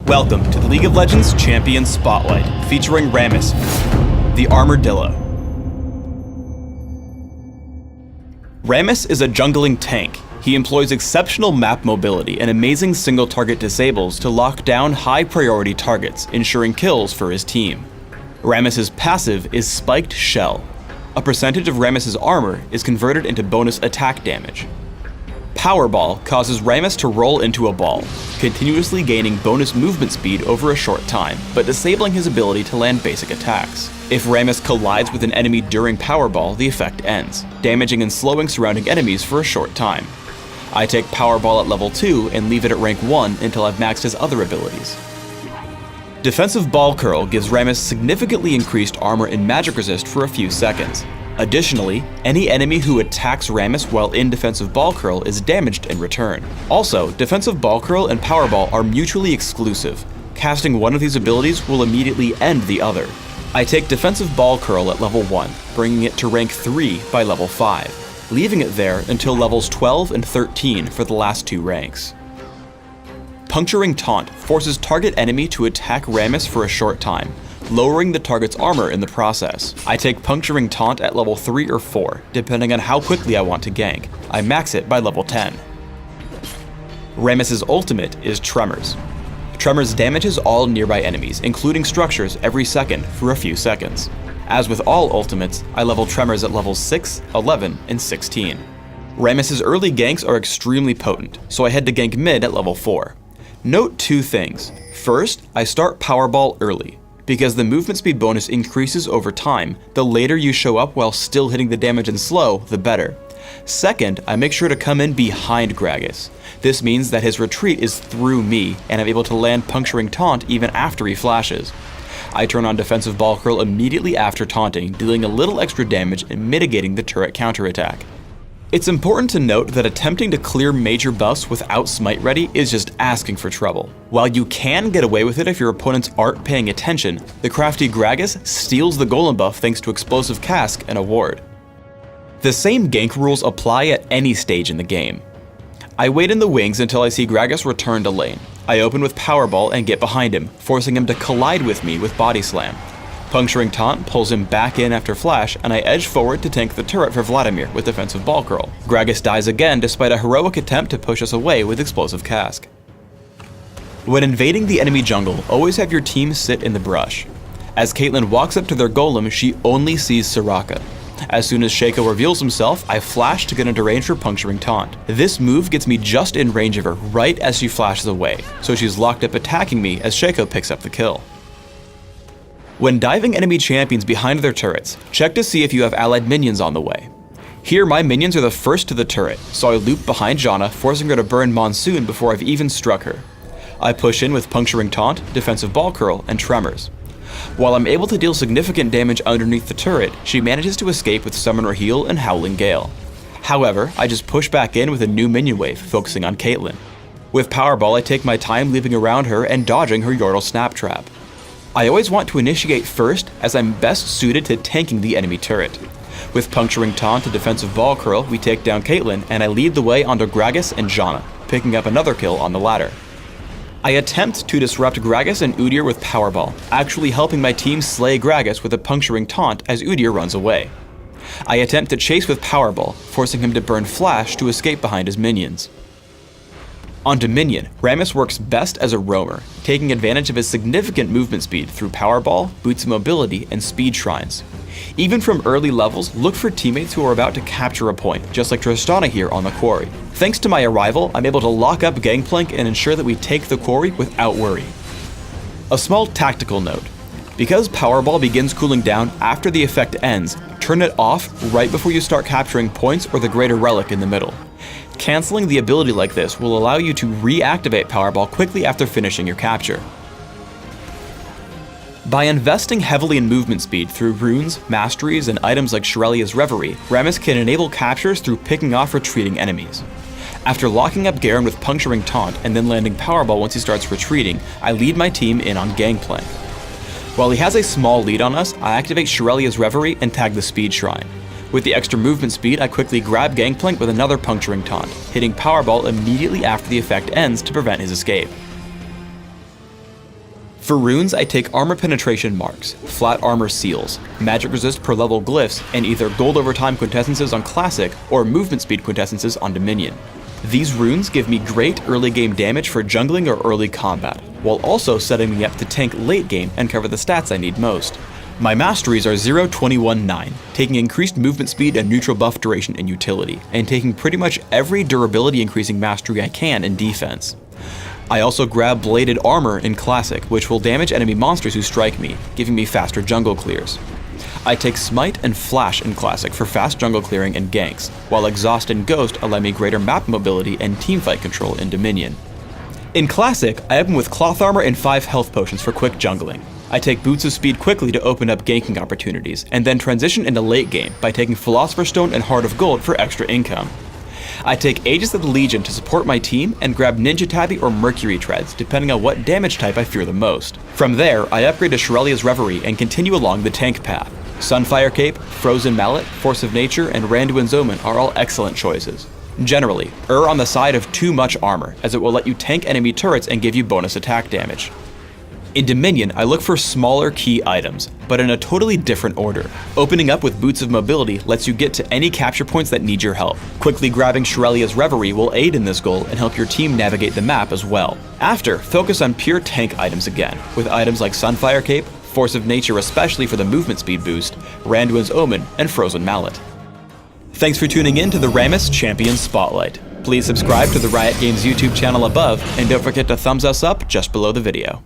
Welcome to the League of Legends Champion Spotlight, featuring Rammus, the Armadillo. Rammus is a jungling tank. He employs exceptional map mobility and amazing single-target disables to lock down high-priority targets, ensuring kills for his team. Rammus's passive is Spiked Shell. A percentage of Rammus's armor is converted into bonus attack damage. Powerball causes Rammus to roll into a ball, continuously gaining bonus movement speed over a short time, but disabling his ability to land basic attacks. If Rammus collides with an enemy during Powerball, the effect ends, damaging and slowing surrounding enemies for a short time. I take Powerball at level 2 and leave it at rank 1 until I've maxed his other abilities. Defensive Ball Curl gives Rammus significantly increased armor and magic resist for a few seconds. Additionally, any enemy who attacks Rammus while in Defensive Ball Curl is damaged in return. Also, Defensive Ball Curl and Powerball are mutually exclusive. Casting one of these abilities will immediately end the other. I take Defensive Ball Curl at level 1, bringing it to rank 3 by level 5, leaving it there until levels 12 and 13 for the last 2 ranks. Puncturing Taunt forces target enemy to attack Rammus for a short time, lowering the target's armor in the process. I take Puncturing Taunt at level 3 or 4, depending on how quickly I want to gank. I max it by level 10. Rammus's ultimate is Tremors. Tremors damages all nearby enemies, including structures, every second for a few seconds. As with all ultimates, I level Tremors at levels 6, 11, and 16. Rammus's early ganks are extremely potent, so I head to gank mid at level 4. Note 2 things. First, I start Powerball early. Because the movement speed bonus increases over time, the later you show up while still hitting the damage and slow, the better. Second, I make sure to come in behind Gragas. This means that his retreat is through me, and I'm able to land Puncturing Taunt even after he flashes. I turn on Defensive Ball Curl immediately after taunting, dealing a little extra damage and mitigating the turret counterattack. It's important to note that attempting to clear major buffs without Smite ready is just asking for trouble. While you can get away with it if your opponents aren't paying attention, the crafty Gragas steals the Golem buff thanks to Explosive Cask and a ward. The same gank rules apply at any stage in the game. I wait in the wings until I see Gragas return to lane. I open with Powerball and get behind him, forcing him to collide with me with Body Slam. Puncturing Taunt pulls him back in after flash, and I edge forward to tank the turret for Vladimir with Defensive Ball Curl. Gragas dies again despite a heroic attempt to push us away with Explosive Cask. When invading the enemy jungle, always have your team sit in the brush. As Caitlyn walks up to their golem, she only sees Soraka. As soon as Shaco reveals himself, I flash to get into range for Puncturing Taunt. This move gets me just in range of her right as she flashes away, so she's locked up attacking me as Shaco picks up the kill. When diving enemy champions behind their turrets, check to see if you have allied minions on the way. Here my minions are the first to the turret, so I loop behind Janna, forcing her to burn Monsoon before I've even struck her. I push in with Puncturing Taunt, Defensive Ball Curl, and Tremors. While I'm able to deal significant damage underneath the turret, she manages to escape with Summoner Heal and Howling Gale. However, I just push back in with a new minion wave, focusing on Caitlyn. With Powerball I take my time leaping around her and dodging her Yordle Snap Trap. I always want to initiate first, as I'm best suited to tanking the enemy turret. With Puncturing Taunt and Defensive Ball Curl, we take down Caitlyn, and I lead the way onto Gragas and Janna, picking up another kill on the ladder. I attempt to disrupt Gragas and Udyr with Powerball, actually helping my team slay Gragas with a Puncturing Taunt as Udyr runs away. I attempt to chase with Powerball, forcing him to burn Flash to escape behind his minions. Onto Minion, Rammus works best as a roamer, taking advantage of his significant movement speed through Powerball, Boots of Mobility, and Speed Shrines. Even from early levels, look for teammates who are about to capture a point, just like Tristana here on the quarry. Thanks to my arrival, I'm able to lock up Gangplank and ensure that we take the quarry without worry. A small tactical note. Because Powerball begins cooling down after the effect ends, turn it off right before you start capturing points or the Greater Relic in the middle. Canceling the ability like this will allow you to reactivate Powerball quickly after finishing your capture. By investing heavily in movement speed through runes, masteries, and items like Shirelia's Reverie, Rammus can enable captures through picking off retreating enemies. After locking up Garen with Puncturing Taunt and then landing Powerball once he starts retreating, I lead my team in on Gangplank. While he has a small lead on us, I activate Shirelia's Reverie and tag the Speed Shrine. With the extra movement speed, I quickly grab Gangplank with another Puncturing Taunt, hitting Powerball immediately after the effect ends to prevent his escape. For runes, I take armor penetration marks, flat armor seals, magic resist per level glyphs, and either gold over time quintessences on Classic or movement speed quintessences on Dominion. These runes give me great early game damage for jungling or early combat, while also setting me up to tank late game and cover the stats I need most. My masteries are 0, 21, 9, taking increased movement speed and neutral buff duration in utility, and taking pretty much every durability increasing mastery I can in defense. I also grab bladed armor in Classic, which will damage enemy monsters who strike me, giving me faster jungle clears. I take Smite and Flash in Classic for fast jungle clearing and ganks, while Exhaust and Ghost allow me greater map mobility and teamfight control in Dominion. In Classic, I open with Cloth Armor and 5 health potions for quick jungling. I take Boots of Speed quickly to open up ganking opportunities, and then transition into late game by taking Philosopher's Stone and Heart of Gold for extra income. I take Aegis of the Legion to support my team and grab Ninja Tabby or Mercury Treads depending on what damage type I fear the most. From there, I upgrade to Shirelia's Reverie and continue along the tank path. Sunfire Cape, Frozen Mallet, Force of Nature, and Randuin's Omen are all excellent choices. Generally, err on the side of too much armor, as it will let you tank enemy turrets and give you bonus attack damage. In Dominion, I look for smaller key items, but in a totally different order. Opening up with Boots of Mobility lets you get to any capture points that need your help. Quickly grabbing Shirelia's Reverie will aid in this goal and help your team navigate the map as well. After, focus on pure tank items again, with items like Sunfire Cape, Force of Nature especially for the movement speed boost, Randuin's Omen, and Frozen Mallet. Thanks for tuning in to the Rammus Champion Spotlight. Please subscribe to the Riot Games YouTube channel above, and don't forget to thumbs us up just below the video.